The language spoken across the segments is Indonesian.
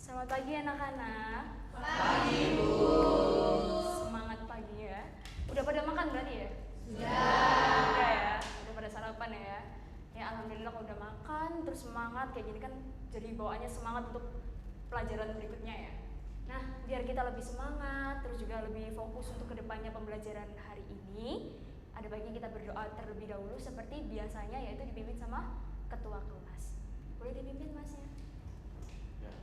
Selamat pagi anak-anak. Pagi, Bu. Semangat pagi ya. Udah pada makan berarti ya? Sudah. Udah ya. Udah pada sarapan ya. Ya alhamdulillah kalau udah makan terus semangat kayak gini kan jadi bawaannya semangat untuk pelajaran berikutnya ya. Nah, biar kita lebih semangat terus juga lebih fokus untuk kedepannya pembelajaran hari ini, ada baiknya kita berdoa terlebih dahulu seperti biasanya, yaitu dipimpin sama ketua kelas. Boleh dipimpin masnya? Ya,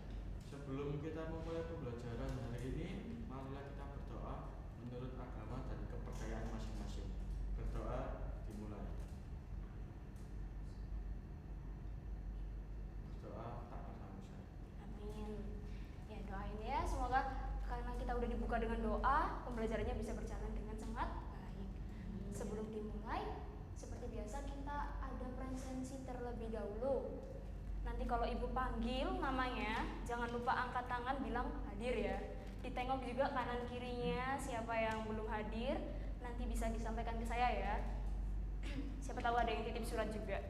sebelum kita memulai pembelajaran hari ini, marilah kita berdoa menurut agama dan kepercayaan masing-masing. Berdoa dimulai. Berdoa tak pernah usai. Amin. Ya doain ya, semoga karena kita udah dibuka dengan doa, pembelajarannya bisa berjalan dengan sangat baik. Sebelum dimulai, seperti biasa kita ada presensi terlebih dahulu. Nanti kalau ibu panggil namanya, jangan lupa angkat tangan bilang hadir ya. Ditengok juga kanan kirinya siapa yang belum hadir, nanti bisa disampaikan ke saya ya. Siapa tahu ada yang titip surat juga.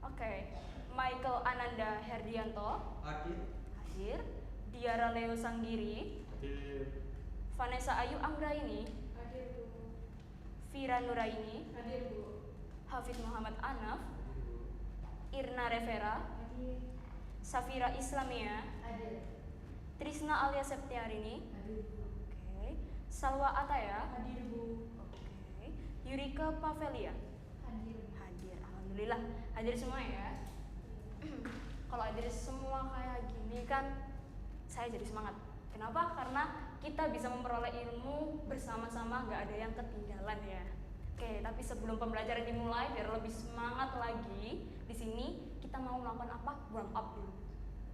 Oke. Michael Ananda Herdianto hadir. Diara Leo Sanggiri Hadir. Vanessa Ayu Anggraini Hadir, Bu. Vira Nuraini Hadir, Bu. Hafid Muhammad Anaf Hadir, Bu. Irna Revera Hadir. Safira Islamia Hadir. Trisna Alia Septiarini Hadir, Bu. Oke. Salwa Ataya Hadir, Bu. Oke. Yurika Pavelia Hadir. hadir. Alhamdulillah hadir semua ya. Kalau hadir semua kayak gini kan saya jadi semangat. Kenapa? Karena kita bisa memperoleh ilmu bersama-sama, gak ada yang ketinggalan ya. Oke, tapi sebelum pembelajaran dimulai biar lebih semangat lagi, di sini kita mau melakukan apa? Warm up dulu.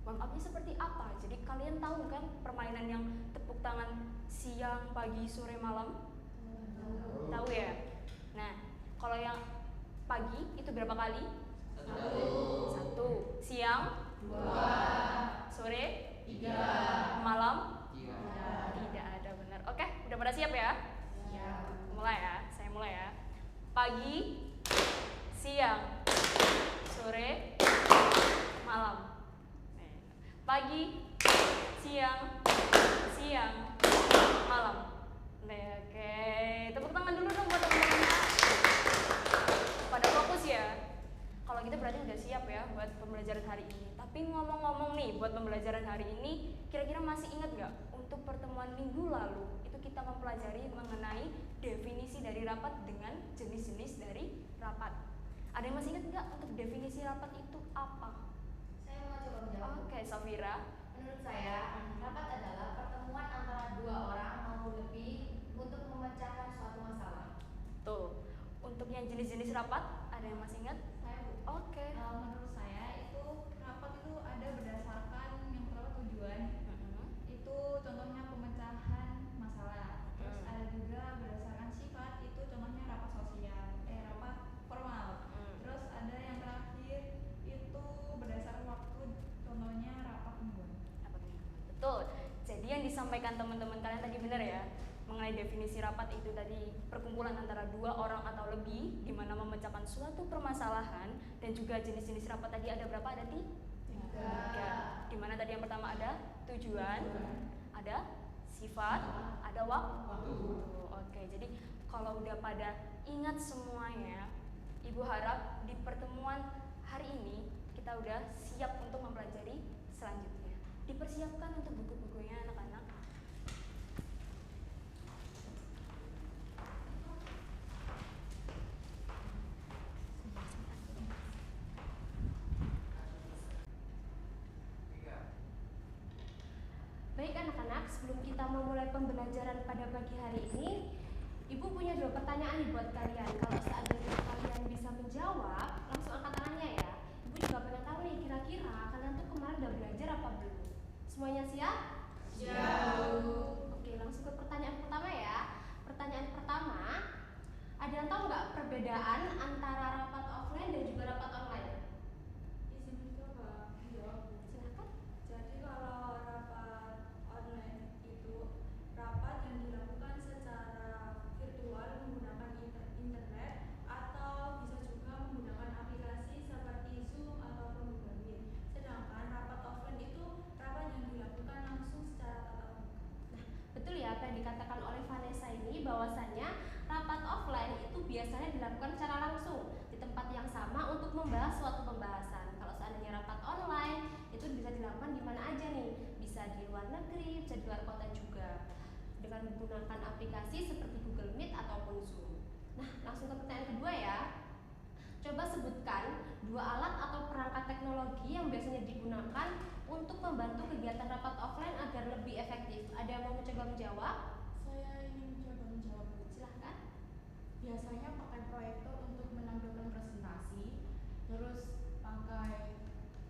Warm upnya seperti apa? Jadi kalian tahu kan permainan yang tepuk tangan siang, pagi, sore, malam? Tahu ya? Nah, kalau yang pagi itu berapa kali? Satu. Siang? Sore? Malam? Tidak ada, benar. Oke, udah pada siap ya? Mulai ya, saya mulai ya. Pagi, siang, sore, malam. Pagi, siang, malam. Oke, tepuk tangan dulu dong buat teman-temannya. Pada fokus ya. Kalau gitu berarti udah siap ya buat pembelajaran hari ini. Tapi ngomong-ngomong nih, buat pembelajaran hari ini, kira-kira masih ingat nggak untuk pertemuan minggu lalu itu kita mempelajari mengenai definisi dari rapat dengan jenis-jenis dari rapat. Ada yang masih ingat nggak untuk definisi rapat itu apa? Saya mau coba menjawab. Oke, Safira. Menurut saya, rapat adalah pertemuan antara dua orang maupun lebih untuk memecahkan suatu masalah. Tuh, untuk yang jenis-jenis rapat ada yang masih ingat? Saya, Bu. Oke. Menurut saya itu rapat itu ada berdasarkan yang pertama tujuan, itu contohnya pemecahan masalah. Terus ada juga berdasarkan sifat, itu contohnya rapat sosial, rapat formal. Terus ada yang terakhir itu berdasarkan waktu, contohnya rapat mingguan. Betul. Jadi yang disampaikan teman-teman kalian tadi benar ya, mengenai definisi rapat itu tadi perkumpulan antara dua orang atau lebih di mana memecahkan suatu permasalahan, dan juga jenis-jenis rapat tadi ada berapa? Ada tiga. Di mana tadi yang pertama ada tujuan, ada sifat, ada waktu. Oke, jadi kalau udah pada ingat semuanya, Ibu harap di pertemuan hari ini kita udah siap untuk mempelajari selanjutnya. Dipersiapkan untuk buku-bukunya anak-anak. Baik anak-anak, sebelum kita memulai pembelajaran pada pagi hari ini, Ibu punya 2 pertanyaan nih buat kalian. Kalau seandainya kalian bisa menjawab, langsung angkat tangannya ya. Ibu juga pengen tahu nih, kira-kira kalian tuh kemarin udah belajar apa belum? Semuanya siap? Siap. Oke, langsung ke pertanyaan pertama ya. Pertanyaan pertama, ada yang tahu nggak perbedaan antara rapat offline dan juga rapat online? Izin mencoba. Silakan. Jadi kalau rapat online itu rapat yang dilakukan secara virtual menggunakan internet atau bisa juga menggunakan aplikasi seperti Zoom ataupun Google Meet. Sedangkan rapat offline itu rapat yang dilakukan luar kota juga dengan menggunakan aplikasi seperti Google Meet ataupun Zoom. Nah, langsung ke pertanyaan kedua ya. Coba sebutkan 2 alat atau perangkat teknologi yang biasanya digunakan untuk membantu kegiatan rapat offline agar lebih efektif. Ada yang mau mencoba menjawab? Saya ingin mencoba menjawab. Silahkan. Biasanya pakai proyektor untuk menampilkan presentasi, terus pakai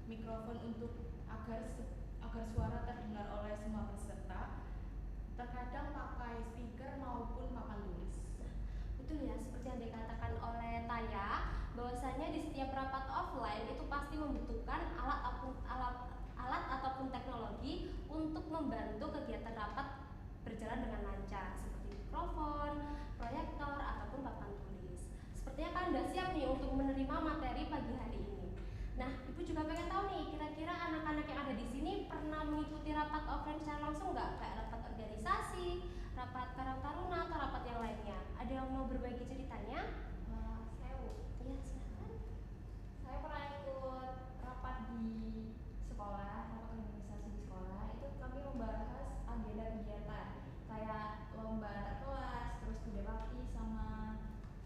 mikrofon untuk agar suara terdengar oleh semua peserta. Terkadang pakai speaker maupun papan tulis. Betul ya, seperti yang dikatakan oleh Taya, bahwasanya di setiap rapat offline itu pasti membutuhkan alat ataupun teknologi untuk membantu kegiatan rapat berjalan dengan lancar, seperti mikrofon, proyektor, ataupun papan tulis. Sepertinya kalian sudah siap nih untuk menerima materi pagi hari ini. Nah, Ibu juga pengen tahu nih, kira-kira anak-anak yang ada di sini pernah mengikuti rapat offline secara langsung nggak? Kayak rapat organisasi, rapat karang taruna, atau rapat yang lainnya. Ada yang mau berbagi ceritanya? Iya, silakan. Saya pernah ikut rapat di sekolah, rapat organisasi di sekolah. Itu kami membahas agenda kegiatan kayak lomba antar kelas, terus kuda bakti, sama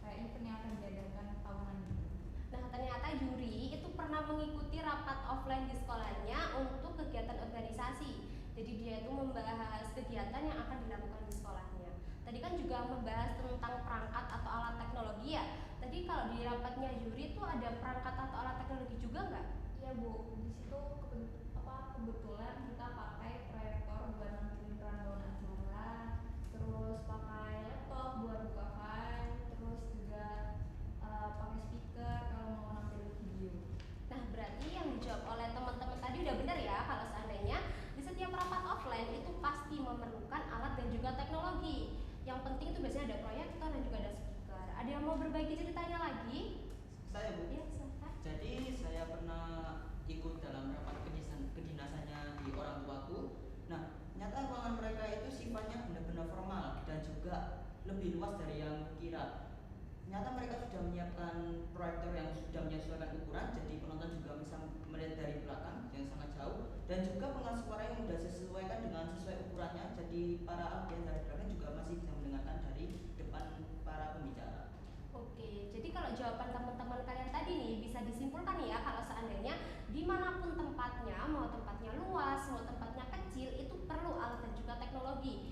kayak event yang akan diadakan tahunan gitu. Nah, ternyata Yuri itu pernah mengikuti rapat offline di sekolahnya untuk kegiatan organisasi. Jadi dia itu membahas kegiatan yang akan dilakukan di sekolahnya. Tadi kan juga membahas tentang perangkat atau alat teknologi ya. Tadi kalau di rapatnya Yuri itu ada perangkat atau alat teknologi juga nggak? Iya Bu, di situ kebetulan kita pakai proyektor buat nampilin rundown acara, terus pakai laptop buat buka file, terus juga pakai speaker kalau mau nampilin video. Nah, berarti yang dijawab oleh teman-teman tadi udah benar ya, kalau seandainya di setiap rapat offline itu pasti memerlukan alat dan juga teknologi. Yang penting itu biasanya ada proyektor dan juga ada speaker. Ada yang mau berbagi ceritanya lagi? Saya Bu. Ya, silakan. Jadi saya pernah ikut dalam rapat kedinasannya di orang tuaku. Nah, nyata ruangan mereka itu sifatnya benar-benar formal dan juga lebih luas dari yang kira. Nyata mereka sudah menyiapkan proyektor yang sudah menyesuaikan ukuran, jadi penonton juga bisa melihat dari belakang yang sangat jauh, dan juga pengeras suara yang sudah disesuaikan dengan sesuai ukurannya, jadi para audiens dari belakang juga masih bisa mendengarkan dari depan para pembicara. Oke, jadi kalau jawaban teman-teman kalian tadi nih bisa disimpulkan ya, kalau seandainya dimanapun tempatnya, mau tempatnya luas, mau tempatnya kecil, itu perlu alat dan juga teknologi.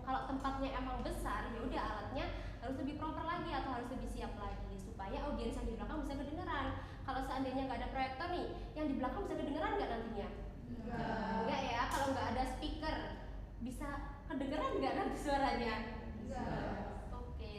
Kalau tempatnya emang besar, ya udah alatnya harus lebih proper lagi atau harus lebih siap lagi supaya audiens yang di belakang bisa kedengeran. Kalau seandainya nggak ada proyektor nih, yang di belakang bisa kedengeran nggak nantinya? Enggak ya. Kalau nggak ada speaker, bisa kedengeran nggak nanti suaranya? Oke.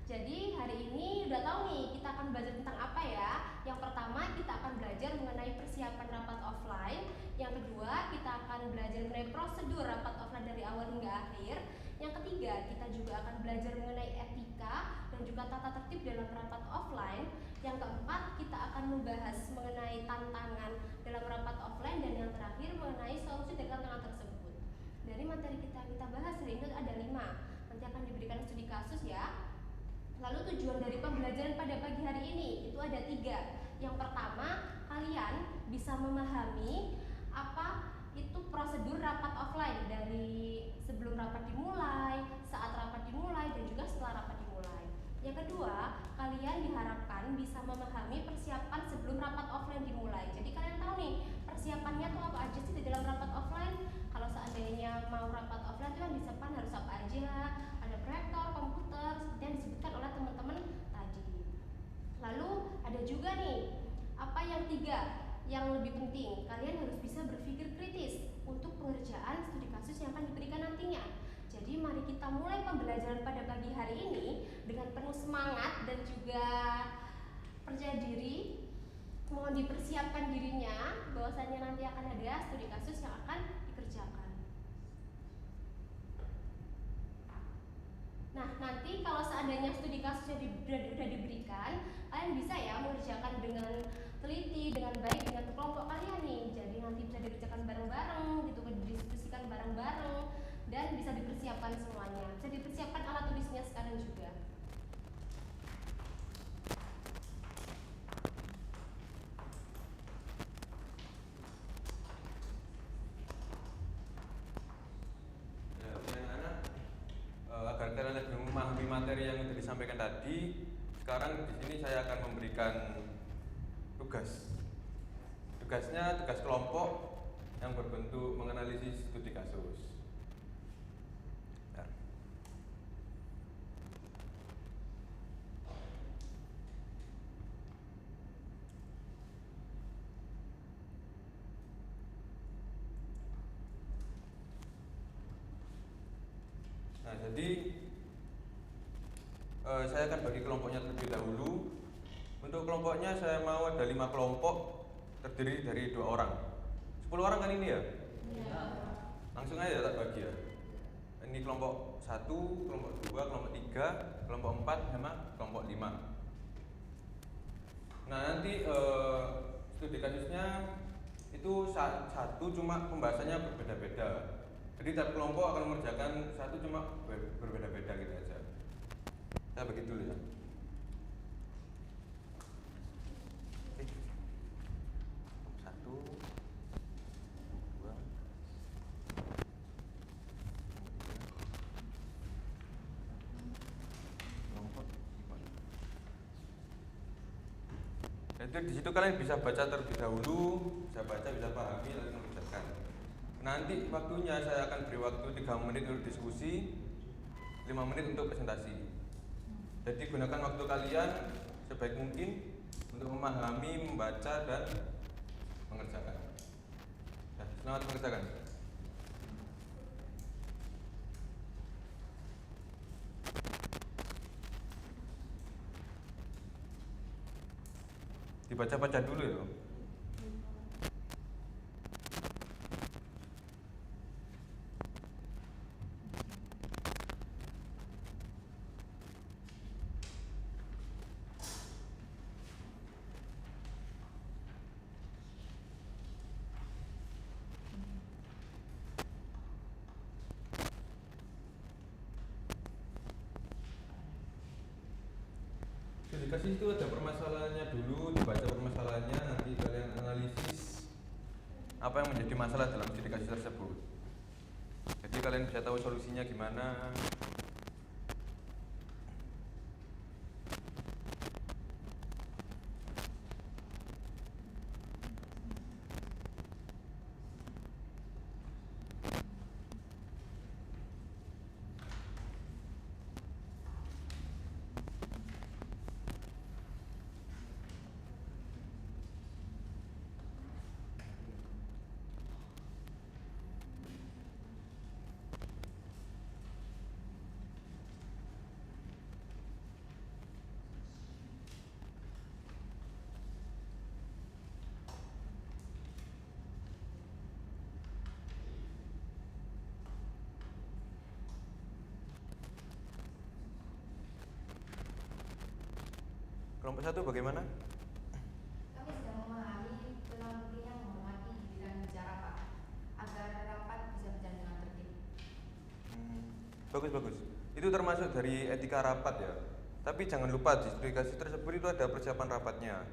Jadi hari ini udah tahu nih kita akan belajar tentang apa ya. Yang pertama kita akan belajar mengenai persiapan rapat offline. Yang kedua kita akan belajar mengenai prosedur rapat offline dari awal hingga akhir. Yang ketiga kita juga akan belajar mengenai etika dan juga tata tertib dalam rapat offline. Yang keempat kita akan membahas mengenai tantangan dalam rapat offline. Dan yang terakhir mengenai solusi dari tantangan tersebut. Dari materi kita bahas hari ini ada 5. Nanti akan diberikan studi kasus ya. Lalu tujuan dari pembelajaran pada pagi hari ini itu ada 3. Yang pertama, kalian bisa memahami apa itu prosedur rapat offline dari sebelum rapat dimulai, saat rapat dimulai, dan juga setelah rapat dimulai. Yang kedua, kalian diharapkan bisa memahami persiapan sebelum rapat offline dimulai. Jadi kalian tahu nih, persiapannya tuh apa aja sih di dalam rapat offline. Kalau seandainya mau rapat offline itu yang disiapkan harus apa aja. Ada proyektor, komputer, seperti yang disebutkan oleh teman-teman tadi. Lalu ada juga nih, apa yang 3 yang lebih penting, kalian harus bisa berpikir kritis untuk pengerjaan studi kasus yang akan diberikan nantinya. Jadi mari kita mulai pembelajaran pada pagi hari ini dengan penuh semangat dan juga percaya diri. Mohon dipersiapkan dirinya bahwasanya nanti akan ada studi kasus yang akan dikerjakan. Nah, nanti kalau seandainya studi kasusnya sudah diberikan, kalian bisa ya mengerjakan dengan teliti, dengan baik, dengan kelompok kalian nih. Jadi nanti bisa dikerjakan bareng-bareng, gitu, didiskusikan bareng-bareng, dan bisa dipersiapkan semuanya. Bisa dipersiapkan alat tulisnya sekarang juga. materi yang sudah disampaikan tadi, sekarang di sini saya akan memberikan tugas. Tugasnya tugas kelompok yang berbentuk menganalisis studi kasus. Ya. Nah, jadi saya akan bagi kelompoknya terlebih dahulu. Untuk kelompoknya saya mau ada 5 kelompok terdiri dari 2 orang. 10 orang kan ini ya? Iya. Langsung aja tak bagi ya. Ini kelompok 1, kelompok 2, kelompok 3, kelompok 4 sama kelompok 5. Nah, nanti studi kasusnya itu satu cuma pembahasannya berbeda-beda. Jadi tiap kelompok akan mengerjakan satu cuma berbeda-beda gitu aja. Saya bagi dulu ya. Satu, dua, kelompok lima. Jadi di situ kalian bisa baca terlebih dahulu, bisa baca, bisa pahami, lalu mengerjakan. Nanti waktunya saya akan beri waktu 3 menit untuk diskusi, 5 menit untuk presentasi. Jadi gunakan waktu kalian sebaik mungkin untuk memahami, membaca, dan mengerjakan. Nah, selamat mengerjakan. Dibaca-baca dulu ya. Studi kasus itu ada permasalahannya dulu, dibaca permasalahannya, nanti kalian analisis apa yang menjadi masalah dalam studi kasus tersebut. Jadi kalian bisa tahu solusinya gimana. Kelompok 1 bagaimana? Kami sedang memahami tentang pentingnya menghormati giliran bicara Pak, agar rapat bisa berjalan dengan tertib. Bagus. Itu termasuk dari etika rapat ya. Tapi jangan lupa di studi kasus tersebut itu ada persiapan rapatnya.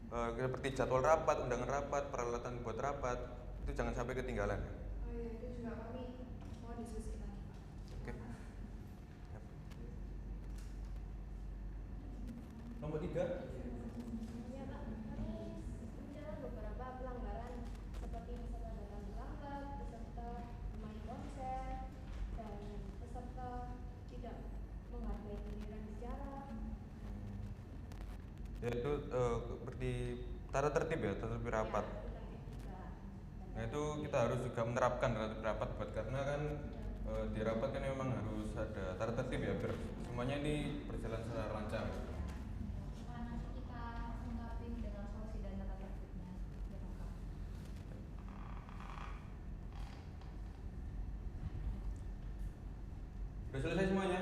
Seperti jadwal rapat, undangan rapat, peralatan buat rapat, itu jangan sampai ketinggalan. Oh iya, itu juga kami mau diskusi lagi, Pak. Oke. Nomor 3. Ya Pak, kami mencatat beberapa pelanggaran seperti peserta datang terlambat, peserta bermain ponsel, dan peserta tidak menghargai giliran bicara. Yaitu seperti tata tertib ya, tata tertib rapat. Nah itu kita harus juga menerapkan tata tertib rapat buat karena kan di rapat kan memang harus ada tata tertib ya biar semuanya ini berjalan secara lancar. Nanti kita melengkapi dengan solusi dan tata tertibnya. Biar lengkap. Sudah selesai semuanya?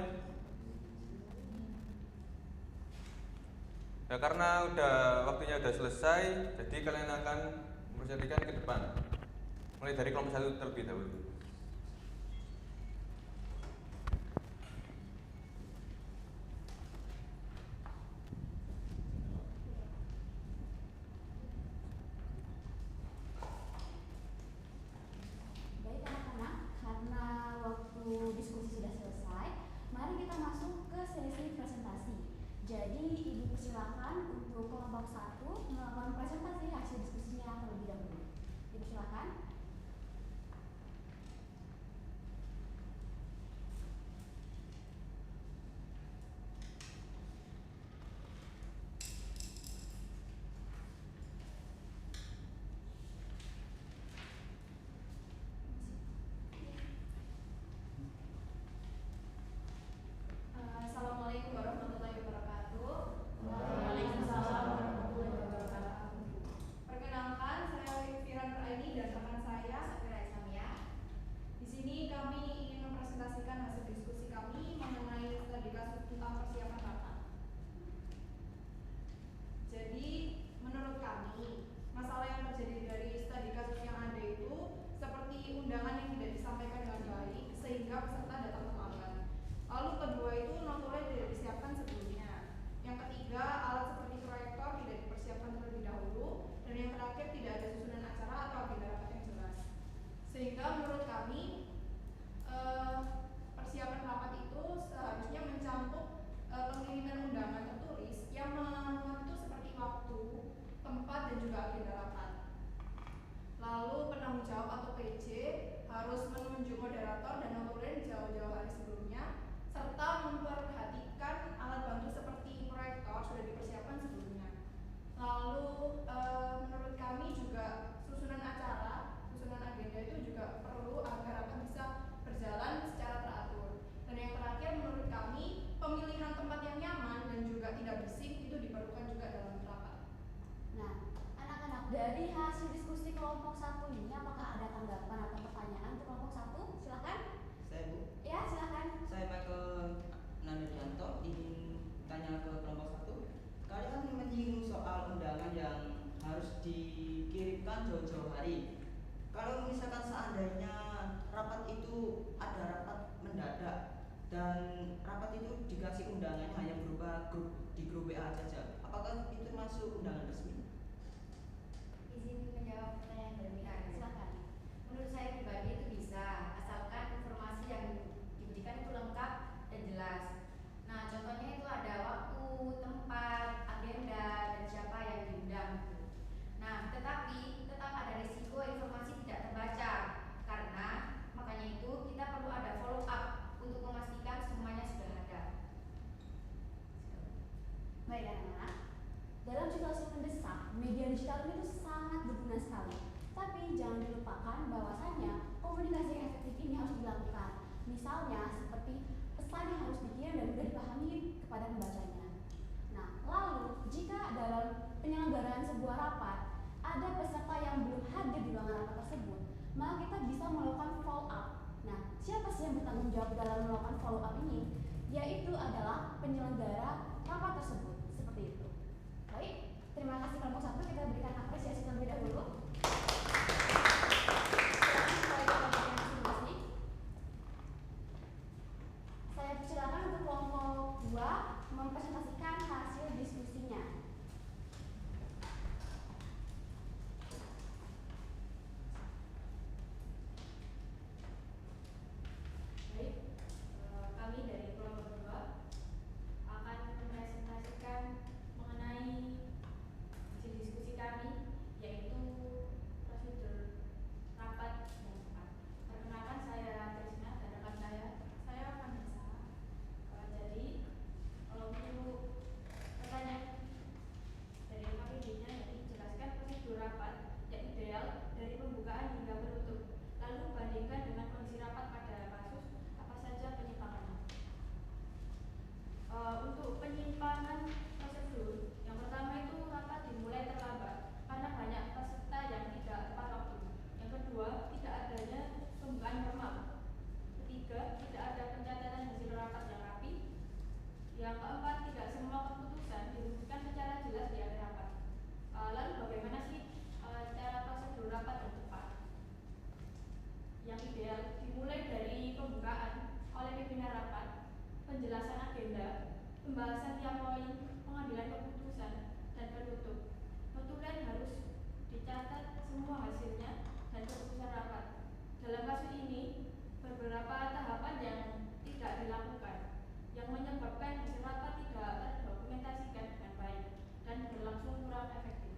Ya karena waktunya udah selesai, jadi kalian akan mempersiapkan ke depan. Mulai dari kelompok 1 terlebih dahulu. Baik anak-anak, karena waktu diskusi sudah selesai, mari kita masuk ke sesi tanggung jawab atau PJ harus menunjuk moderator dan notulen jauh-jauh hari sebelumnya, serta memperhatikan alat bantu seperti proyektor sudah dipersiapkan sebelumnya. Lalu menurut kami juga susunan agenda itu juga perlu agar rapat bisa berjalan secara teratur. Dan yang terakhir menurut kami pemilihan tempat yang nyaman dan juga tidak berisik itu diperlukan juga dalam rapat. Nah, anak-anak, dari hasil diskusi kelompok 1 ini apakah ada tanggapan atau pertanyaan untuk kelompok 1? Silakan. Saya Bu. Ya, silakan. Saya Michael Nandarjanto ingin tanya ke kelompok 1. Kalian menyinggung soal undangan yang harus dikirimkan jauh-jauh hari. Kalau misalkan seandainya rapat itu ada rapat mendadak dan rapat itu dikasih undangannya hanya berupa di grup WA saja, apakah itu masuk undangan resmi? Izin menjawab pertanyaan dari Mika. Silakan. Menurut saya pribadi itu bisa, asalkan informasi yang diberikan itu lengkap dan jelas. Nah, contohnya itu ada waktu, tempat, agenda, dan siapa yang diundang. Nah, tetapi tetap ada risiko informasi tidak terbaca. Karena makanya itu kita perlu ada follow up untuk memastikan semuanya sudah ada. Baik anak-anak, dalam situasi mendesak, media digital itu sangat berguna sekali. Tapi jangan dilupakan bahwasanya komunikasi yang efektif ini harus dilakukan. Misalnya seperti pesan yang harus dikirim dan mudah dipahami kepada pembacanya. Nah, lalu jika dalam penyelenggaraan sebuah rapat ada peserta yang belum hadir di ruangan rapat tersebut, maka kita bisa melakukan follow up. Nah, siapa sih yang bertanggung jawab dalam melakukan follow up ini? Yaitu adalah penyelenggara rapat tersebut. Seperti itu. Baik, terima kasih kelompok 1, kita berikan apresiasi terlebih dahulu. Saya persilakan untuk kelompok 2 mempresentasikan hasil diskusinya. Baik, kami dari kelompok 2 akan mempresentasikan mengenai hasil diskusi kami, yaitu prosedur rapat yang tepat. Perkenalkan, saya Trisna dan rekan saya Vanessa. Jadi untuk pertanyaan dari KPD-nya, jadi jelaskan prosedur rapat yang ideal dari pembukaan hingga penutup. Lalu bandingkan dengan kondisi rapat pada kasus apa saja penyimpangannya. Untuk penyimpangan prosedur, yang pertama itu rapat dimulai terlambat karena banyak peserta yang tidak tepat waktu. Yang kedua, tidak adanya pembukaan formal. Ketiga, tidak ada pencatatan hasil rapat yang rapi. Yang keempat, tidak semua keputusan dirumuskan secara jelas di akhir rapat. Lalu bagaimana sih cara prosedur rapat yang tepat? Yang ideal dimulai dari pembukaan oleh pimpinan rapat, penjelasan agenda, pembahasan tiap poin, pengambilan keputusan, dan penutup. Notulen harus dicatat semua hasilnya dan keputusan rapat. Dalam kasus ini, beberapa tahapan yang tidak dilakukan, yang menyebabkan hasil rapat tidak terdokumentasikan dengan baik dan berlangsung kurang efektif.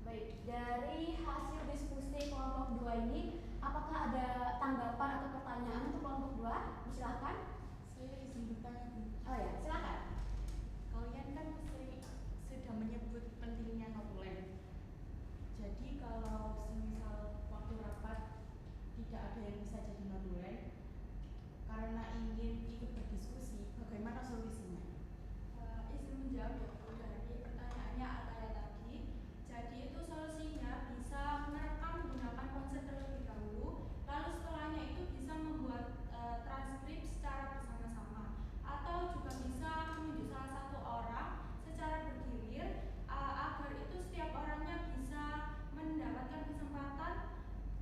Baik, dari hasil diskusi kelompok 2 ini, apakah ada tanggapan atau pertanyaan untuk kelompok 2? Silakan. Saya izin bertanya, Bu. Oh ya, silakan. Kalian kan sudah menyebut pentingnya notulen. Jadi kalau semisal waktu rapat tidak ada yang bisa jadi notulen karena ingin ikut berdiskusi, bagaimana solusinya? Izin menjawab ya Bu, dari pertanyaannya Ataya tadi. Jadi itu solusinya bisa merekam menggunakan konsep terlebih dahulu, lalu setelahnya itu bisa membuat transkrip secara bersama-sama, atau juga bisa menunjuk salah satu orang secara bergilir agar itu setiap orangnya bisa mendapatkan kesempatan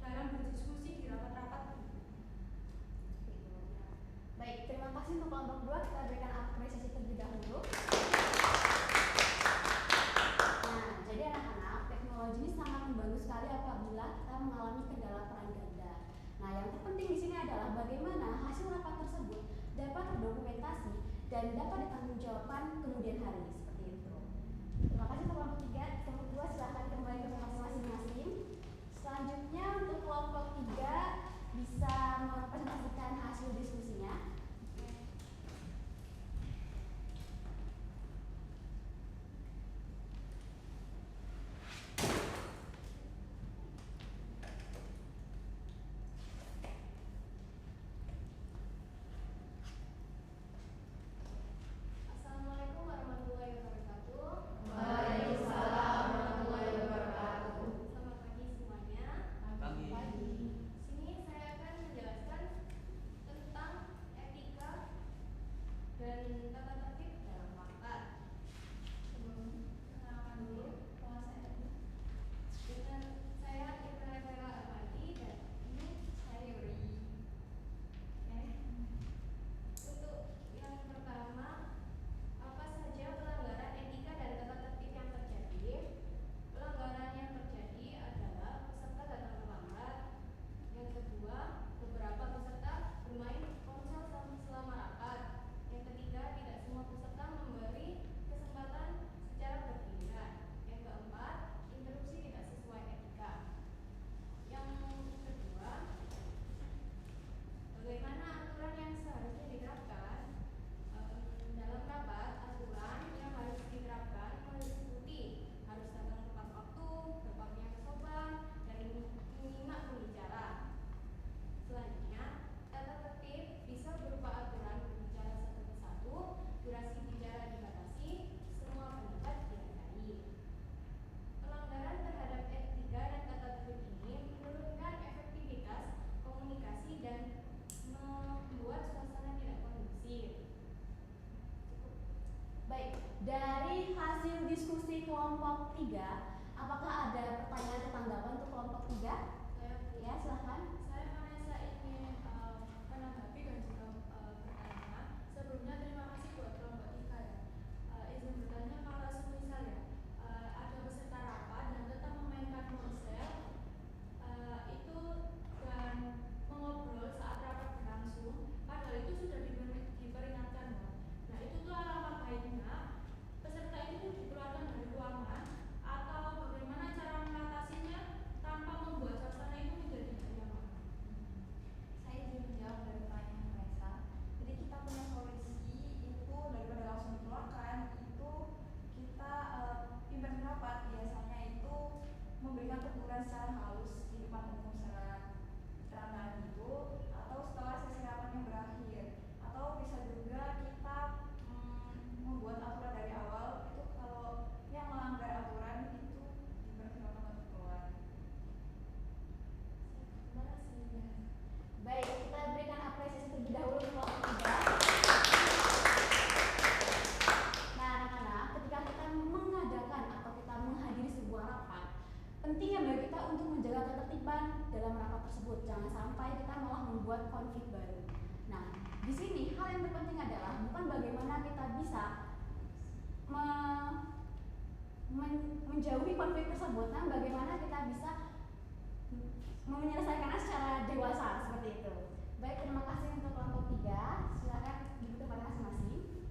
dalam berdiskusi di rapat-rapat berikutnya. Baik, terima kasih untuk kelompok 2, kita berikan apresiasi terlebih dahulu. Nah, jadi anak-anak, teknologi ini sangat membantu sekali apabila kita mengalami kendala peran ganda. Nah, yang terpenting di sini adalah bagaimana hasil rapat tersebut dapat terdokumentasi dan dapat ditanggungjawabkan kemudian hari, seperti itu. Terima kasih untuk kelompok 3, kelompok 2 silahkan kembali ke tempat masing-masing. Selanjutnya silahkan. Saya Vanessa ingin menanggapi dan juga bertanya. Sebelumnya terima kasih buat kelompok 3 ya. Izin bertanya kalau semisal ya ada peserta rapat yang tetap memainkan ponsel itu dan mengobrol saat rapat berlangsung, padahal itu sudah diperingatkan. Nah itu tuh alangkah baiknya peserta itu dikeluarkan dari ruangan atau bagaimana cara mengatasinya tanpa membuat suasana itu menjadi tidak nyaman. Saya ingin menjawab dari pertanyaan Raisa. Jadi kita punya solusi itu daripada langsung dikeluarkan itu kita pimpin rapat biasanya itu memberikan teguran secara halus di depan umum secara terang-terangan gitu, atau setelah sesi rapatnya berakhir, atau bisa juga kita membuat aturan dari awal itu kalau yang melanggar aturan itu dipersilakan untuk keluar. Terima kasih. Baik, kita berikan apresiasi terlebih dahulu untuk kelompok 3. Nah, anak-anak, ketika kita mengadakan atau kita menghadiri sebuah rapat, pentingnya bagi kita untuk menjaga ketertiban dalam rapat tersebut. Jangan sampai kita malah membuat konflik baru. Nah, di sini hal yang terpenting adalah bukan bagaimana kita bisa menjauhi konflik tersebut, nah bagaimana kita bisa menyelesaikannya secara dewasa seperti itu. Baik, terima kasih untuk kelompok 3. Silakan duduk tempat masing-masing.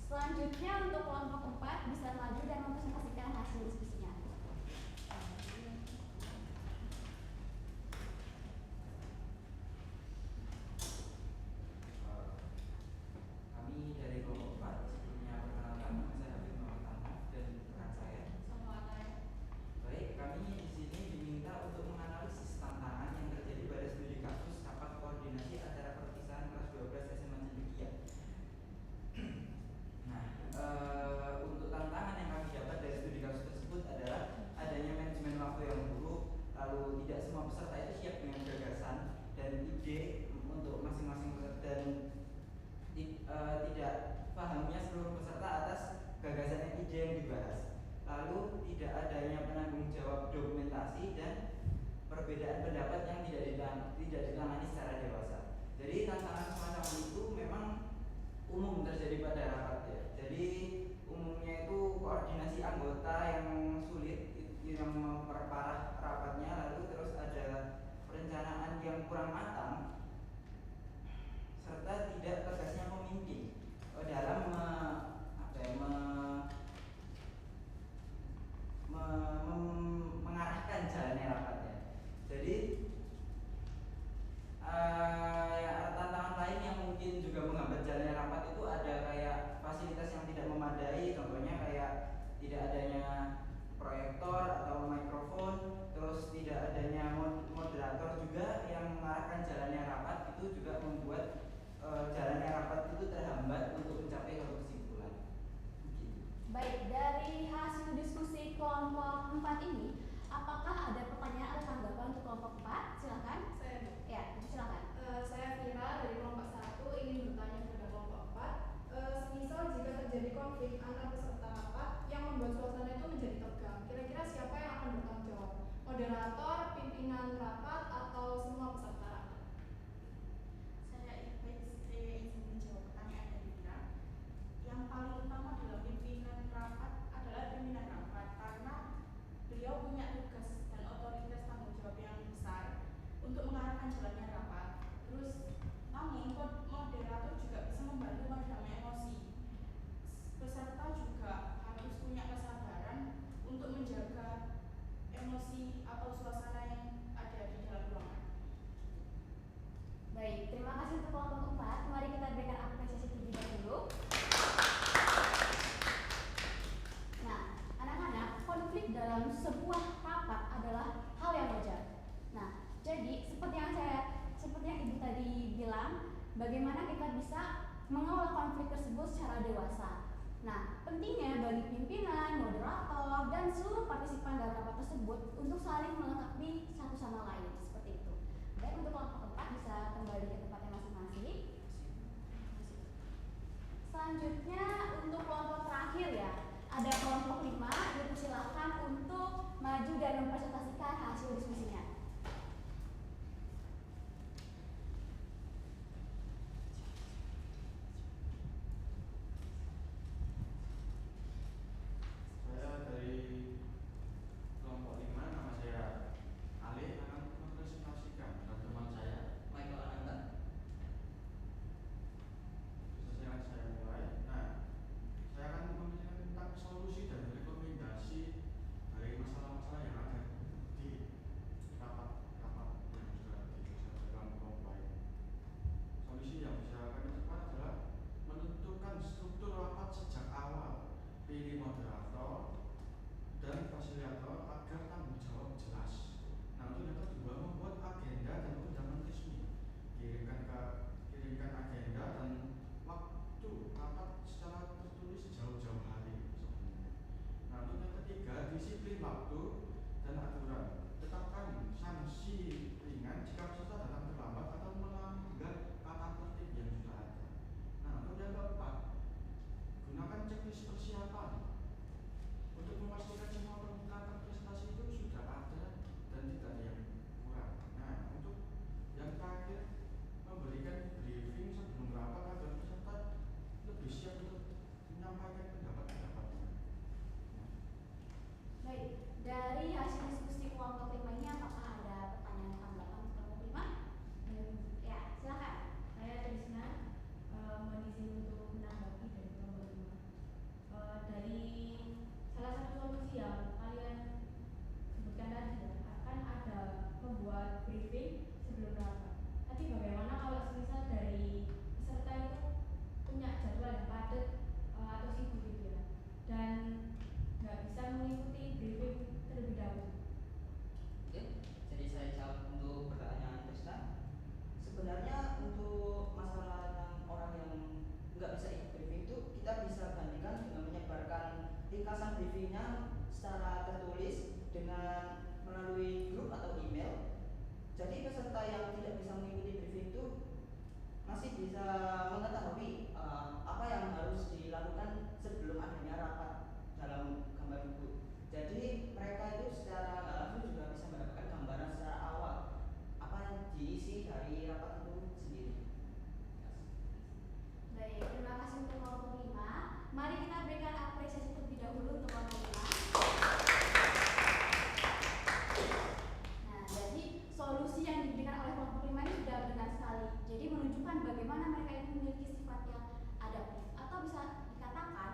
Selanjutnya untuk kelompok 4 bisa maju dan mempresentasikan hasil diskusinya. Kami dari kelompok 4 sebelumnya perkenalkan, nama saya Habib Muhammad Ahmad dan rekan saya. Baik, kami di sini diminta untuk menganalisis tantangan yang terjadi pada studi kasus rapat koordinasi acara perpisahan kelas 12 SMA Cendekia. Nah, untuk tantangan yang kami dapat dari studi kasus tersebut adalah adanya manajemen waktu yang buruk, lalu tidak semua peserta itu siap dengan gagasan dan ide untuk masing-masing peserta dan tidak pahamnya seluruh peserta atas gagasan dan ide yang dibahas. Lalu tidak adanya penanggung jawab dokumentasi dan perbedaan pendapat yang tidak ditangani secara dewasa. Jadi tantangan semacam itu memang umum terjadi pada rapat ya. Jadi umumnya itu koordinasi anggota yang sulit, yang memperparah rapatnya, lalu terus ada perencanaan yang kurang matang, serta tidak tegasnya pemimpin dalam mengarahkan jalannya rapatnya. Jadi tantangan lain yang mungkin juga menghambat jalannya rapat itu ada kayak fasilitas yang tidak memadai, contohnya kayak tidak adanya proyektor atau mikrofon, terus tidak adanya moderator juga yang mengarahkan jalannya rapat, itu juga membuat jalannya rapat itu terhambat untuk mencapai satu kesimpulan. Begitu. Baik, dari hasil diskusi kelompok 4 ini, apakah ada pertanyaan atau tanggapan untuk kelompok 4? Silakan. Saya Ya, silakan. Saya Vira dari kelompok 1 ingin bertanya kepada kelompok 4. Semisal jika terjadi konflik antar peserta rapat yang membuat suasana itu menjadi tegang, kira-kira siapa yang akan bertanggung jawab? Moderator, pimpinan rapat, atau semua peserta rapat? Saya izin menjawab pertanyaan dari Vira. Yang paling utama dalam pimpinan rapat adalah pimpinan rapat karena beliau punya tugas dan otoritas tanggung jawab yang besar untuk mengarahkan jalannya rapat. Terus namun moderator juga bisa membantu meredam emosi. Peserta juga harus punya kesabaran untuk menjaga emosi atau suasana yang ada di dalam ruangan. Baik, terima kasih untuk kelompok 4. Mari kita berikan apresiasi terlebih dahulu. Nah, anak-anak, konflik dalam sebuah rapat adalah hal yang wajar. Nah, jadi seperti yang Ibu tadi bilang, bagaimana kita bisa mengelola konflik tersebut secara dewasa. Nah, pentingnya bagi pimpinan, moderator, dan seluruh partisipan dalam rapat tersebut untuk saling melengkapi satu sama lain, seperti itu. Baik, untuk kelompok 4 bisa kembali ke tempatnya masing-masing. Selanjutnya untuk kelompok terakhir ya, ada kelompok 5, dipersilakan untuk maju dan mempresentasikan hasil diskusinya. briefing sebelum rapat. Tapi bagaimana kalau semisal dari peserta itu punya jadwal yang padat atau sibuk gitu ya, dan nggak bisa mengikuti briefing terlebih dahulu? Oke, jadi saya jawab untuk pertanyaan Krista. Sebenarnya untuk masalah yang orang yang nggak bisa ikut briefing itu kita bisa gantikan dengan menyebarkan ringkasan briefingnya secara tertulis dengan melalui grup atau email. Jadi peserta yang tidak bisa mengikuti briefing itu masih bisa mengetahui apa yang harus dilakukan sebelum adanya rapat dalam gambar buku. Jadi mereka itu secara nggak langsung juga bisa mendapatkan gambaran secara awal apa yang diisi dari rapat itu sendiri. Baik, terima kasih untuk kelompok 5. Mari kita berikan apresiasi terlebih dahulu untuk kelompok 5. Nah, jadi solusi yang diberikan oleh kelompok 5 ini sudah benar sekali. Jadi menunjukkan bagaimana mereka ini memiliki sifat yang adaptif, atau bisa dikatakan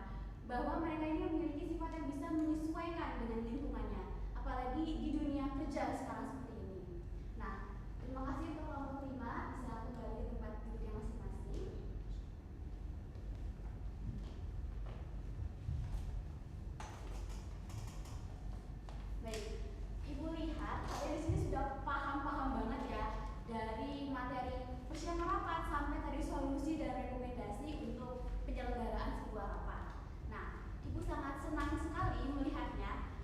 bahwa mereka ini memiliki sifat yang bisa menyesuaikan dengan lingkungannya, apalagi di dunia kerja sekarang seperti ini. Nah, terima kasih untuk kelompok 5, bisa kembali ke tempat duduknya masing-masing. Baik, Ibu lihat kalian di sini sudah paham-paham banget ya dari materi persiapan rapat sampai tadi solusi dan rekomendasi untuk penyelenggaraan sebuah rapat. Nah, Ibu sangat senang sekali melihatnya,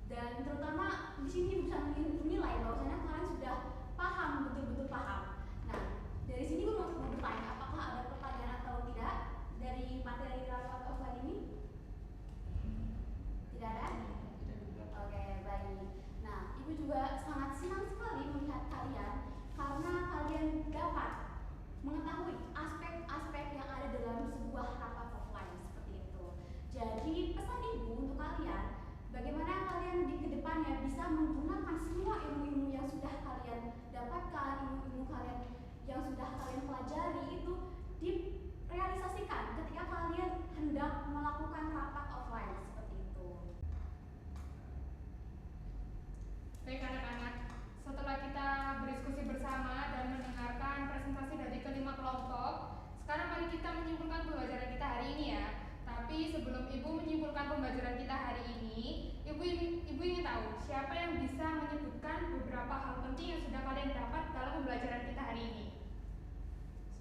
dan terutama di sini bisa menilai bahwasanya kalian sudah paham, betul-betul paham. Nah, dari sini Ibu mau bertanya, apakah ada pertanyaan atau tidak dari materi rapat offline ini? Tidak ada? Oke, baik. Nah, Ibu juga sangat senang sekali melihat kalian karena kalian dapat mengetahui aspek-aspek yang ada dalam sebuah rapat offline seperti itu. Jadi, pesan Ibu untuk kalian, bagaimana kalian di kedepannya bisa menggunakan semua ilmu-ilmu yang sudah kalian dapatkan, ilmu-ilmu kalian yang sudah kalian pelajari itu direalisasikan ketika kalian hendak melakukan rapat offline seperti itu. Baik anak-anak, setelah kita berdiskusi bersama dan mendengarkan presentasi dari kelima kelompok, sekarang mari kita menyimpulkan pembelajaran kita hari ini ya. Tapi sebelum Ibu menyimpulkan pembelajaran kita hari ini, Ibu ingin tahu siapa yang bisa menyebutkan beberapa hal penting yang sudah kalian dapat dalam pembelajaran kita hari ini.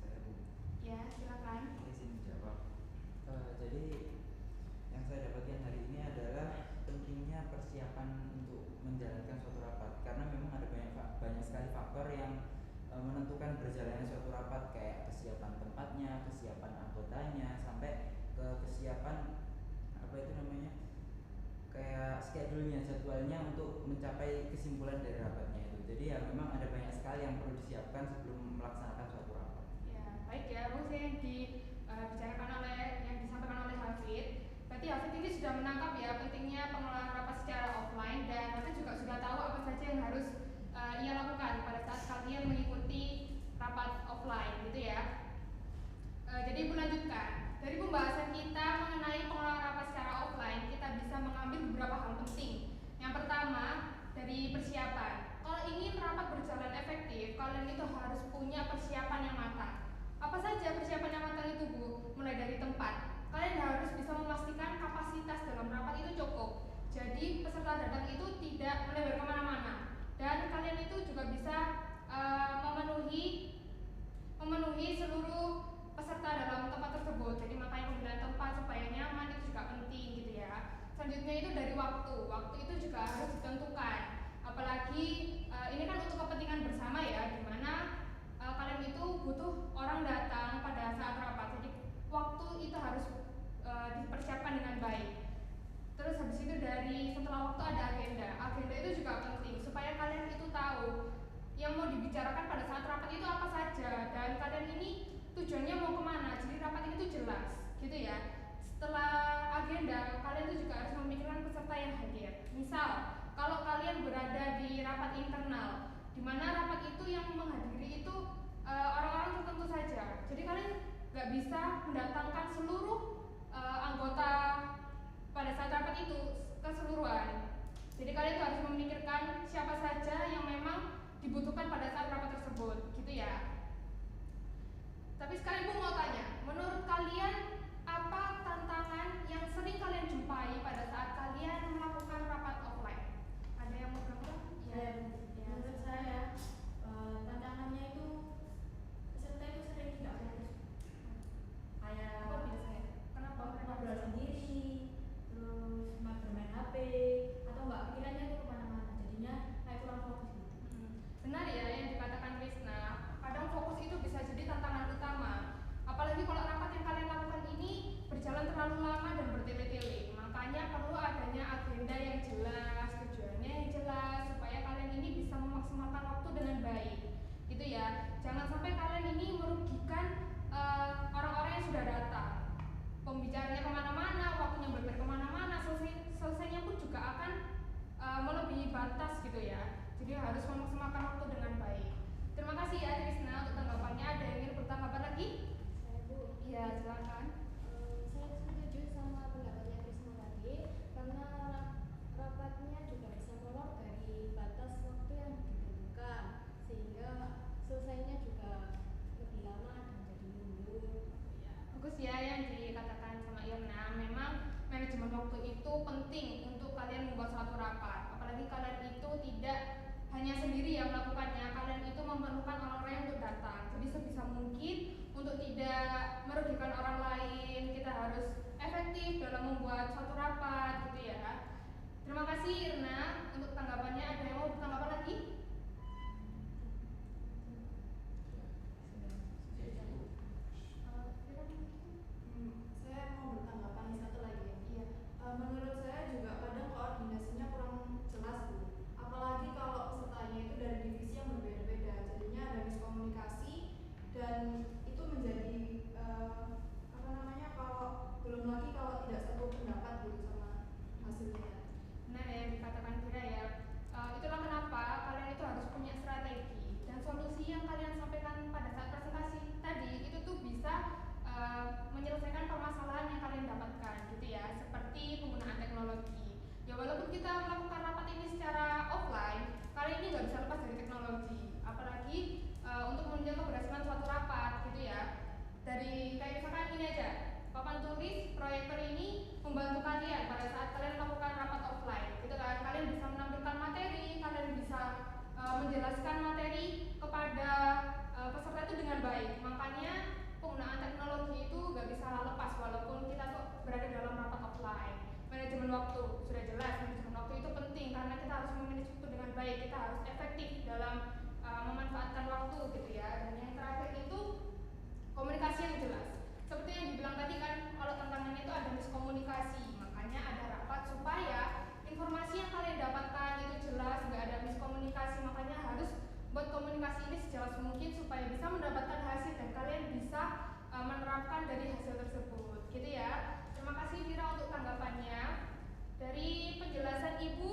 Saya Bu. Ya, silakan. Izin jawab. Jadi yang saya dapatkan hari ini adalah pentingnya persiapan untuk menjalankan suatu rapat, karena memang ada banyak sekali faktor yang menentukan berjalannya suatu rapat, kayak kesiapan tempatnya, kesiapan anggotanya, sampai ke kesiapan kayak schedule-nya, jadwalnya untuk mencapai kesimpulan dari rapatnya itu. Jadi ya memang ada banyak sekali yang perlu disiapkan sebelum melaksanakan suatu rapat. Ya, baik ya, bagus yang disampaikan oleh Hafid. Berarti Hafid ini sudah menangkap ya pentingnya pengelolaan rapat secara offline, dan Hafid juga sudah tahu apa saja yang harus ia lakukan pada saat kalian mengikuti rapat offline, gitu ya. Jadi Ibu lanjutkan. Dari pembahasan kita mengenai pengelolaan rapat secara offline, kita bisa mengambil beberapa hal penting. Yang pertama, dari persiapan. Kalau ingin rapat berjalan efektif, kalian itu harus punya persiapan yang matang. Apa saja persiapan yang matang itu, Bu? Mulai dari tempat. Kalian harus bisa memastikan kapasitas dalam rapat itu cukup. Jadi peserta datang itu tidak melebar kemana-mana. Dan kalian itu juga bisa memenuhi seluruh peserta dalam tempat tersebut. Jadi makanya pemilihan tempat supaya nyaman itu juga penting gitu ya. Selanjutnya itu dari waktu. Waktu itu juga harus ditentukan. Apalagi ini kan untuk kepentingan bersama ya, dimana kalian itu butuh orang datang pada saat rapat. Jadi waktu itu harus dipersiapkan dengan baik. Terus habis itu setelah waktu ada agenda. Agenda itu juga penting supaya kalian itu tahu yang mau dibicarakan pada saat rapat itu apa saja, dan kalian ini tujuannya mau kemana. Jadi rapat ini tuh jelas gitu ya. Setelah agenda, kalian tuh juga harus memikirkan peserta yang hadir. Misal, kalau kalian berada di rapat internal, di mana rapat itu yang menghadiri itu orang-orang tertentu saja. Jadi kalian nggak bisa mendatangkan seluruh anggota pada saat rapat itu keseluruhan. Jadi kalian tuh harus memikirkan siapa saja yang memang dibutuhkan pada saat rapat tersebut, gitu ya. Tapi sekarang Ibu mau tanya, menurut kalian apa tantangan yang sering kalian jumpai pada saat kalian melakukan rapat offline? Ada yang mau berapa? Menurut saya tantangannya itu peserta itu sering tidak fokus, kayak Apa biasanya? Kenapa? ngobrol sendiri, terus bermain HP, atau enggak pikirannya itu kemana-mana, jadinya kayak kurang fokus gitu. Benar ya yang dikatakan Krisna, kadang fokus itu bisa jadi tantangan utama. Apalagi kalau rapat yang kalian lakukan ini berjalan terlalu lama dan bertele-tele. Makanya perlu adanya agenda yang jelas, tujuannya yang jelas, supaya kalian ini bisa memaksimalkan waktu dengan baik. Gitu ya. Jangan sampai kalian ini merugikan orang-orang yang sudah datang. Pembicaranya kemana-mana, waktunya berber kemana-mana, selesainya pun juga akan melebihi batas gitu ya. Jadi harus memaksimalkan waktu dengan baik. Terima kasih ya Krisna untuk tanggapannya. Ada yang ingin bertanggapan lagi? Saya Bu. Ya silakan. Saya setuju sama pendapatnya Krisna tadi karena rapatnya juga bisa molor dari batas waktu yang ditentukan sehingga selesainya juga lebih lama dan jadi mundur. Bagus ya yang dikatakan sama Irna. Memang manajemen waktu itu penting untuk kalian membuat suatu rapat. Apalagi kalian itu tidak hanya sendiri yang melakukannya, kalian itu memerlukan orang-orang yang untuk datang. Jadi sebisa mungkin untuk tidak merugikan orang lain, kita harus efektif dalam membuat suatu rapat gitu ya. Terima kasih Irna untuk tanggapannya. Ada yang mau bertanggapan lagi? Saya mau bertanggapan nih satu lagi ya. Iya. Menurut saya juga kadang koordinasinya kurang jelas Bu. Apalagi kalau pesertanya itu dari divisi yang berbeda-beda, jadinya ada miskomunikasi dan itu menjadi kalau belum lagi kalau tidak satu pendapat gitu sama hasilnya. Nah yang dikatakan Kira ya, itulah kenapa kalian itu harus punya strategi dan solusi yang kalian sampaikan pada saat presentasi tadi itu tuh bisa menyelesaikan permasalahan yang kalian dapatkan gitu ya, seperti penggunaan teknologi. Ya walaupun kita melakukan rapat ini secara offline, kalian ini nggak bisa lepas dari teknologi, apalagi untuk menunjang keberhasilan suatu rapat gitu ya. Dari kayak misalkan ini aja, papan tulis proyektor ini membantu kalian pada saat kalian melakukan rapat offline gitu kan. Kalian bisa menampilkan materi, kalian bisa menjelaskan materi kepada peserta itu dengan baik. Makanya penggunaan teknologi itu gak bisa lepas walaupun kita tuh berada dalam rapat offline. Manajemen waktu sudah jelas, manajemen waktu itu penting karena kita harus memanage waktu dengan baik, kita harus efektif dalam memanfaatkan waktu gitu ya. Dan yang terakhir itu komunikasi yang jelas. Seperti yang dibilang tadi kan, kalau tantangannya itu ada miskomunikasi, makanya ada rapat supaya informasi yang kalian dapatkan itu jelas, nggak ada miskomunikasi. Makanya harus buat komunikasi ini sejelas mungkin supaya bisa mendapatkan hasil dan kalian bisa menerapkan dari hasil tersebut, gitu ya. Terima kasih Vira untuk tanggapannya. Dari penjelasan Ibu,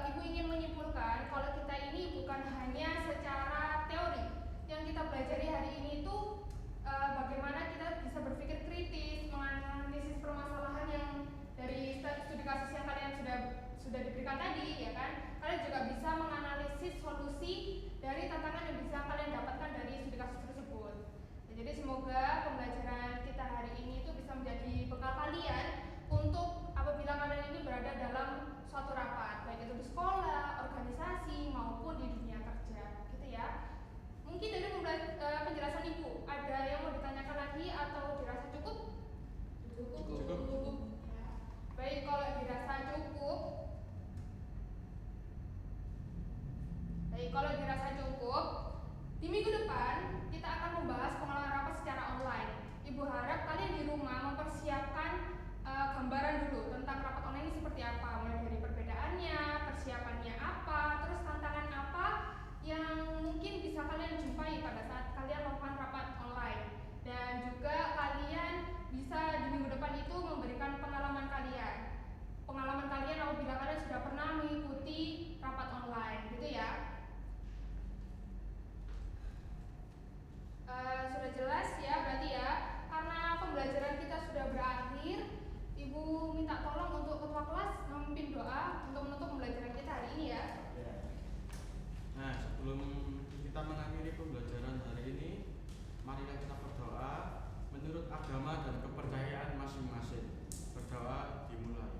Ibu ingin menyimpulkan kalau kita ini bukan hanya secara teori. Yang kita pelajari hari ini itu bagaimana kita bisa berpikir kritis, menganalisis permasalahan yang dari studi kasus yang kalian sudah diberikan tadi, ya kan? Kalian juga bisa menganalisis solusi dari tantangan yang bisa kalian dapatkan dari studi kasus tersebut. Ya, jadi semoga pembelajaran kita hari ini itu bisa menjadi bekal kalian untuk apabila kalian ini berada dalam suatu rapat, baik itu di sekolah, organisasi maupun di dunia kerja, gitu ya. Mungkin dari penjelasan Ibu ada yang mau ditanyakan lagi atau dirasa cukup? Cukup. Baik, kalau dirasa cukup. Di minggu depan kita akan membahas pengolahan rapat secara online. Ibu harap kalian di rumah mempersiapkan gambaran dulu tentang rapat online ini seperti apa, mulai dari perbedaannya, persiapannya apa, terus tantangan apa yang mungkin bisa kalian jumpai pada saat kalian melakukan rapat online. Dan juga kalian bisa di minggu depan itu memberikan pengalaman kalian apabila kalian sudah pernah mengikuti rapat online, gitu ya. Sudah jelas ya berarti ya, karena agama dan kepercayaan masing-masing. Berdoa dimulai.